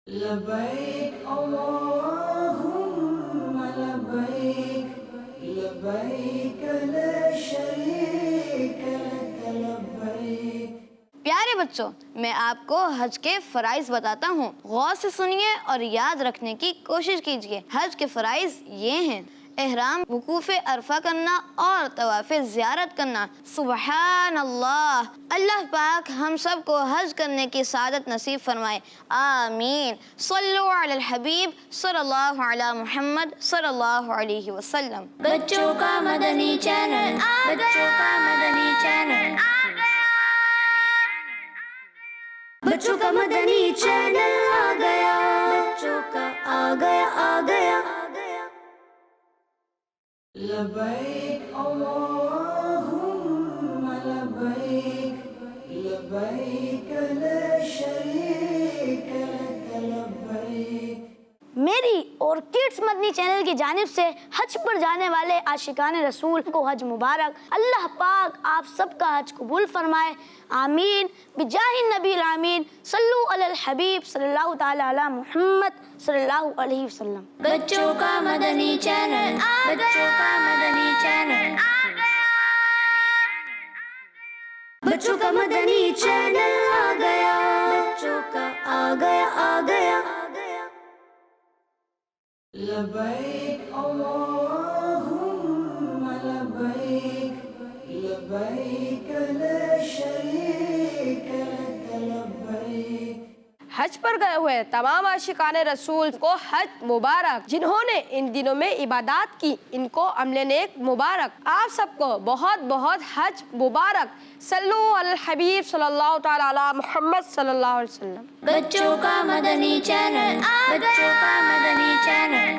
لبيك اللهم لبيك لبيك لا شريك لك لبيك. پیارے بچوں، میں آپ کو حج کے فرائض بتاتا ہوں، غور سے سنیے اور یاد رکھنے کی کوشش کیجیے. حج کے فرائض یہ ہیں: احرام، وقوف عرفہ کرنا اور طواف زیارت کرنا. سبحان اللہ، اللہ پاک ہم سب کو حج کرنے کی سعادت نصیب فرمائے، آمین. صلو علی الحبیب صلی اللہ علی محمد صلی اللہ علیہ وسلم. بچوں کا مدنی چینل، بچوں کا مدنی چینل، بچوں کا مدنی چینل آ گیا، بچوں کا آ گیا آ گیا. لبيك اللهم لبيك لبيك لا شريك لك لبيك. میری اور کڈس مدنی چینل کی جانب سے حج پر جانے والے عاشقان رسول کو حج مبارک. اللہ پاک آپ سب کا حج قبول فرمائے، آمین. بجاہ النبی الامین، صلو علی الحبیب صلی اللہ تعالی علی محمد صلی اللہ علیہ وسلم. بچوں کا مدنی چینل، بچوں کا مدنی چینل، بچوں کا مدنی چینل آ گیا، بچوں کا آ گیا آ گیا. لبيك اللهم لبيك لبيك لا شريك لك لبيك. حج پر گئے ہوئے تمام عاشقان رسول کو حج مبارک. جنہوں نے ان دنوں میں عبادات کی، ان کو عمل نیک مبارک. آپ سب کو بہت بہت حج مبارک. صلو علی الحبیب صلی اللہ تعالی علی محمد صلی اللہ علیہ وسلم. بچوں کا مدنی چینل، بچوں کا مدنی چینل،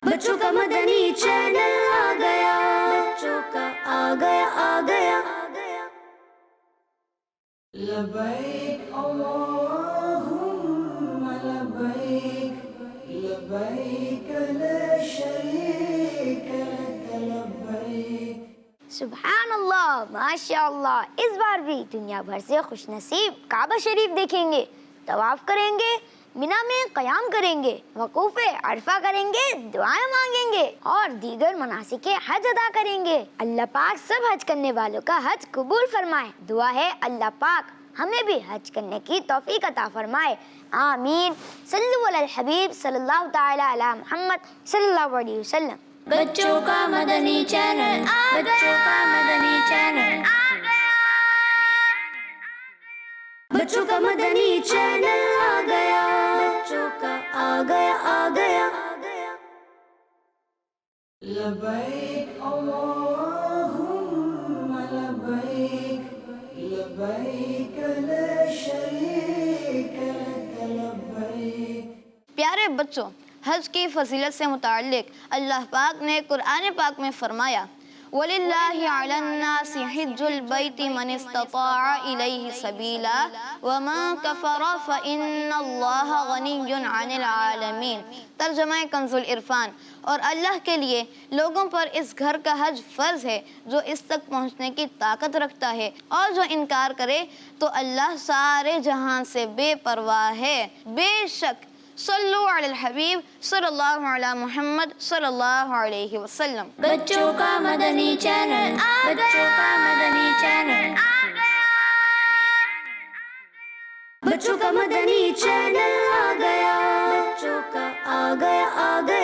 بچوں کا مدنی چینل آ گیا، بچوں کا آ گیا آ گیا. لبيك اللهم لبيك لبيك لا شريك لك لبيك. سبحان اللہ، ماشاء اللہ. اس بار بھی دنیا بھر سے خوش نصیب کعبہ شریف دیکھیں گے، طواف کریں گے، مینا میں قیام کریں گے، وقوف عرفہ کریں گے، دعائیں مانگیں گے اور دیگر مناسک حج ادا کریں گے. اللہ پاک سب حج کرنے والوں کا حج قبول فرمائے. دعا ہے اللہ پاک ہمیں بھی حج کرنے کی توفیق عطا فرمائے، آمین. صلو علی الحبیب صلی اللہ تعالی علی محمد صلی اللہ علیہ وسلم. بچوں کا مدنی چینل، بچوں کا مدنی چینل، بچوں کا مدنی چینل آ گیا، بچوں کا آ گیا آ گیا. لبيك اللهم لبيك لبيك لا شريك لك لبيك. پیارے بچوں، حج کی فضیلت سے متعلق اللہ پاک نے قرآن پاک میں فرمایا: وَلِلَّهِ عَلَى النَّاسِ حِجُّ الْبَيْتِ مَنِ اسْتَطَاعَ إِلَيْهِ سَبِيلًا وَمَنْ كَفَرَ فَإِنَّ اللَّهَ غَنِيٌّ عَنِ الْعَالَمِينَ. ترجمہ کنز العرفان. اور اللہ کے لیے لوگوں پر اس گھر کا حج فرض ہے جو اس تک پہنچنے کی طاقت رکھتا ہے، اور جو انکار کرے تو اللہ سارے جہان سے بے پرواہ ہے. بے شک صلو علی الحبیب صلی اللہ علی محمد صلی اللہ علیہ وسلم. بچوں کا مدنی چینل، بچوں کا مدنی چینل، بچوں کا مدنی چینل آ گیا، بچوں کا آ گیا آ گیا.